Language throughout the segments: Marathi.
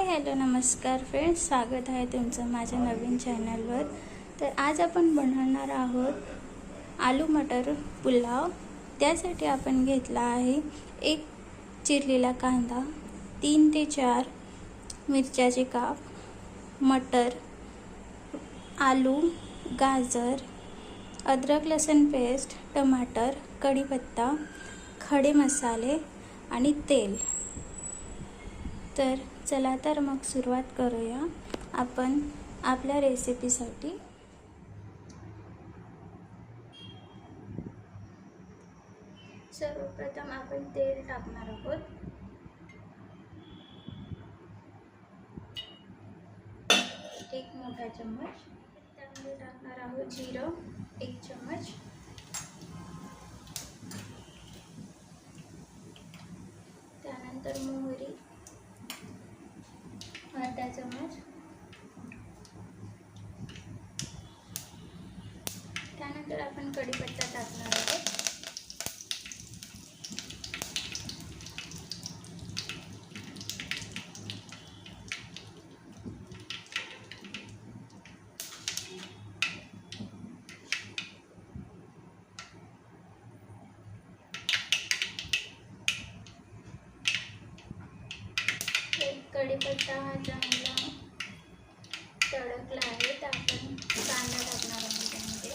हॅलो नमस्कार फ्रेंड्स, स्वागत आहे तुमचं माझ्या नवीन चॅनलवर। तर आज आपण बनवणार आहोत आलू मटर पुलाव। त्यासाठी आपण घेतला आहे एक चिरलेला कांदा, 3 ते 4 मिरच्याचे काप, मटर, आलू, गाजर, अद्रक लसूण पेस्ट, टमाटर, कढीपत्ता, खडे मसाले आणि तेल। तर चला तर मग सुरुवात करूया आपण आपल्या रेसिपीसाठी। सर्वप्रथम आपण तेल टाकणार आहोत। एक मोठा चम्मच। त्यामध्ये टाकणार आहोत जिरं 1 चम्मच, त्यानंतर मोहरी अर्धा चम्मच, त्यानंतर आपण कढीपत्ता टाकणार आहोत। कढीपत्ता हा चांगला तडकला आहे तर आपण कांदा टाकणार आहोत त्यामध्ये।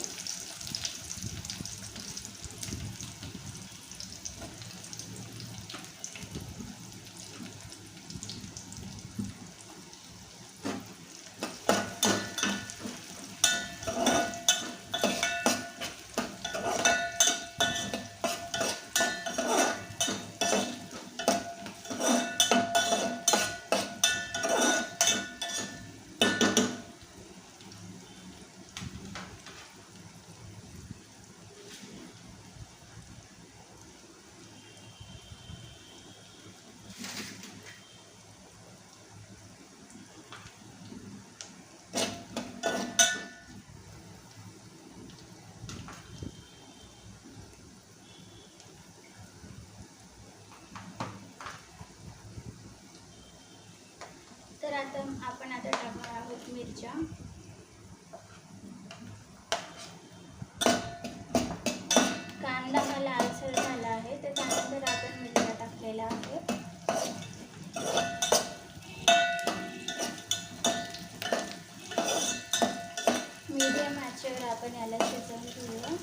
तर आता आपण टाकणार आहोत मिरच्या। कांदा हा लालसर झाला आहे तर त्यानंतर आपण मिरच्या टाकलेल्या आहेत। मीडियम आचेवर आपण याला शिजवून घेऊया।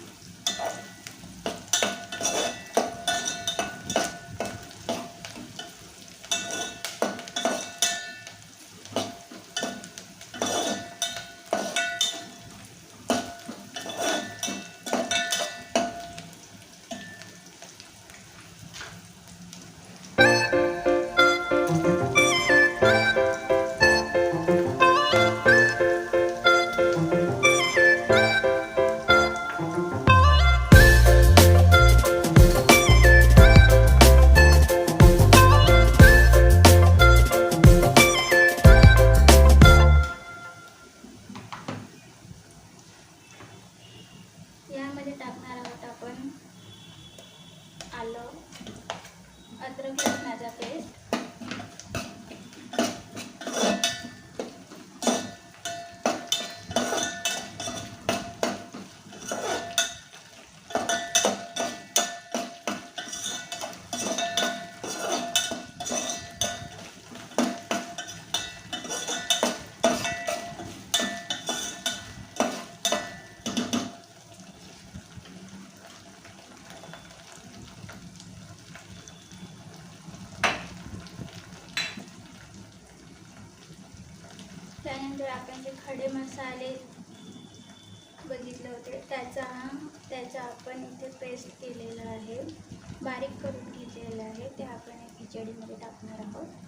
यामध्ये टाकणार आहोत आपण आलं, अद्रक लसणाचा पेस्ट, त्यानंतर आपण जे खडे मसाले बघितले होते त्याचा आपण इथे पेस्ट केलेला आहे, बारीक करून घेतलेला आहे, ते आपण या खिचडीमध्ये टाकणार आहोत।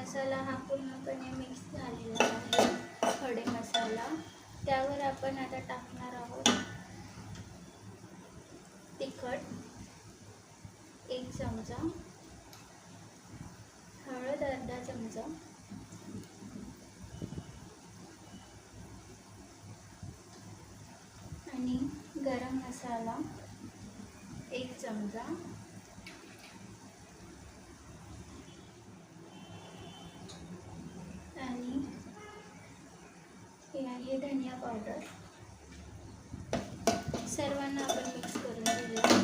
मसाला हा पूर्णपणे मिक्स झालेला आहे, खडे मसाला. त्यावर आपण आता टाकणार आहोत तिखट 1 चमचा, हळद अर्धा चमचा, आणि गरम मसाला 1 चमचा, आणि हे आहे धनिया पावडर. सर्वांना आपण मिक्स करून घेऊया.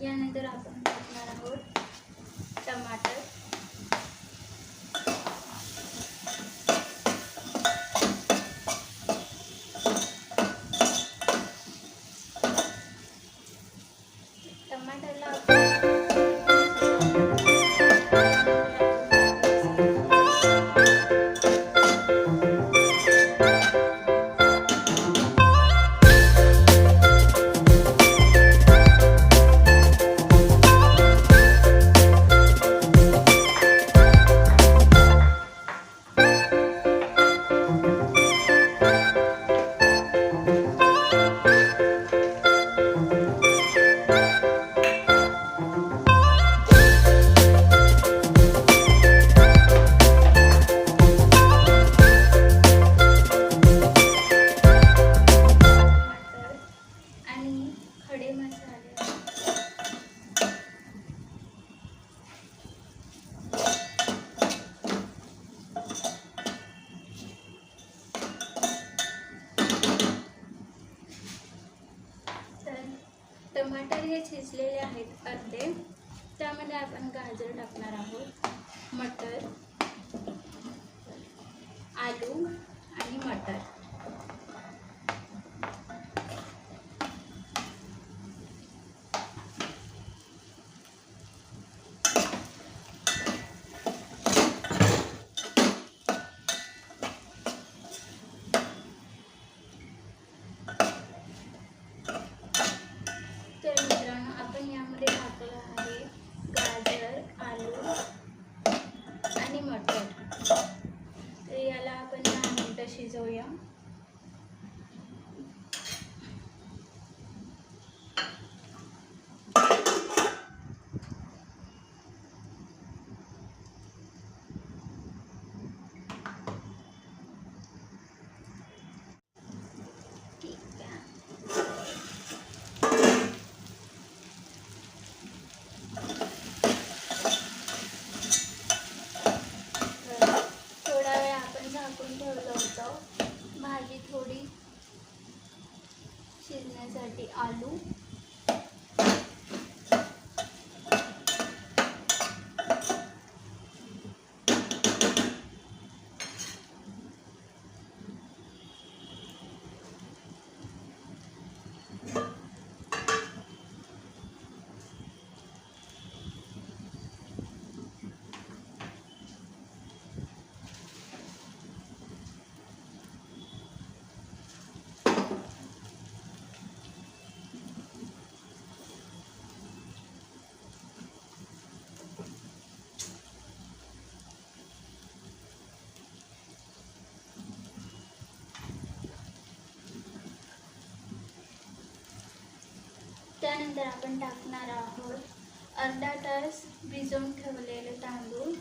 यानंतर आपण टाकणार आहोत टमाटर. टमाटरला खडे मसाले तर टमाटर हे शिजलेले आहेत अर्धे. त्यामध्ये आपण गाजर टाकणार आहोत, मटर, आलू आणि मटर. तर मित्रांनो, आपण यामध्ये टाकलं आहे गाजर, आलू आणि मटर. तर याला आपण 10 मिनिटं शिजवूया. थोडा वेळ आपण झाकून ठेवलं होतं भाजी थोडी शिजण्यासाठी. आलू, त्यानंतर आपण टाकणार आहोत अर्धा तास भिजवून ठेवलेले तांदूळ.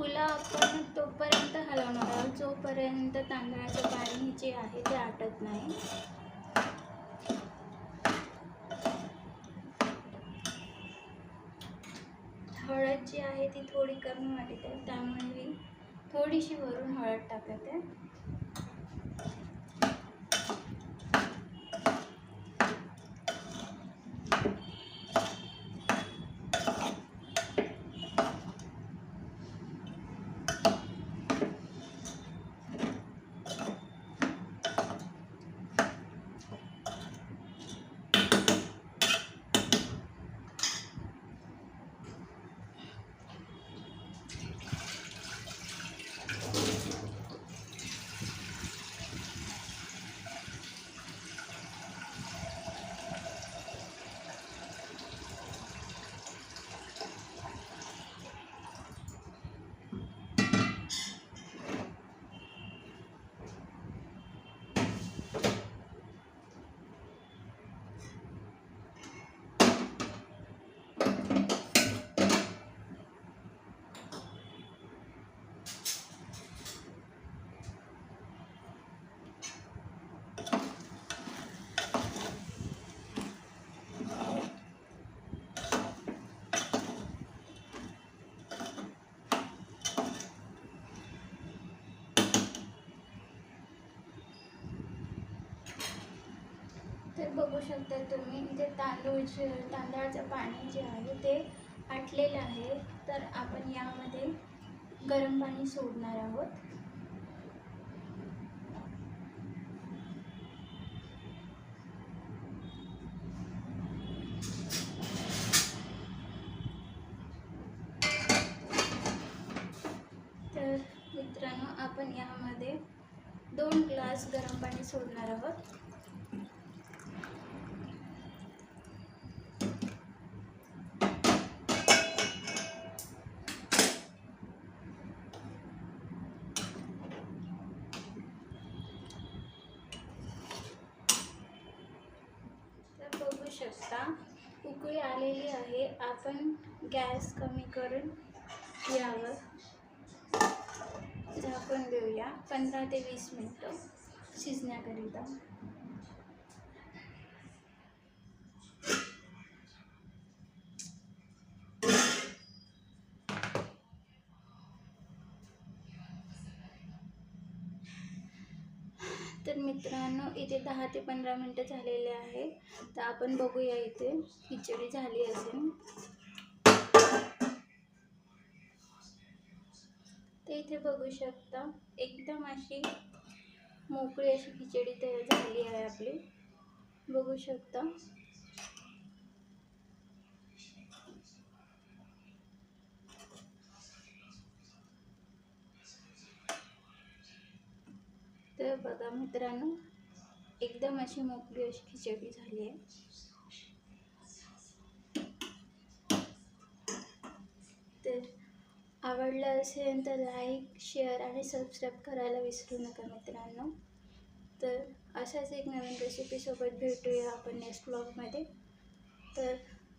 पुलाव आपण तोपर्यंत हलवणार आहोत जोपर्यंत तांदळाचं पाणी जे आहे ते आटत नाही. हळद जी आहे ती थोडी कमी वाटत आहे, त्यामुळे मी थोडीशी वरून हळद टाकत आहे. तर बघू शकता तुम्ही इथे तांदळाचं पाणी जे आहे ते आटलेलं आहे. तर आपण यामध्ये गरम पाणी सोडणार आहोत. तर मित्रांनो, आपण यामध्ये 2 ग्लास गरम पाणी सोडणार आहोत. बघू शकता उकळी आलेली आहे. आपण गॅस कमी करून यावर झाकून देऊया 15 ते 20 मिनिटं शिजण्याकरिता. तर मित्रांनो, इथे 10 ते 15 मिनिटं झालेले आहे. तर आपण बघूया इथे खिचडी झाली असेल. तर इथे बघू शकता एकदम अशी मोकळी अशी खिचडी तयार झाली आहे आपली. बघू शकता. तर बघा मित्रांनो, एकदम अशी मोकळी अशी खिचडी झाली आहे. तर आवडलं असेल तर लाईक, शेअर आणि सबस्क्राईब करायला विसरू नका मित्रांनो. तर अशाच एक नवीन रेसिपीसोबत भेटूया आपण नेक्स्ट ब्लॉगमध्ये. तर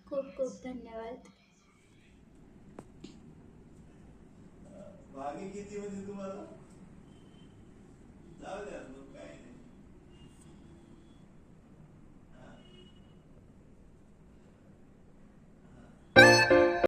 खूप खूप धन्यवाद. मागे किती म्हणजे तुम्हाला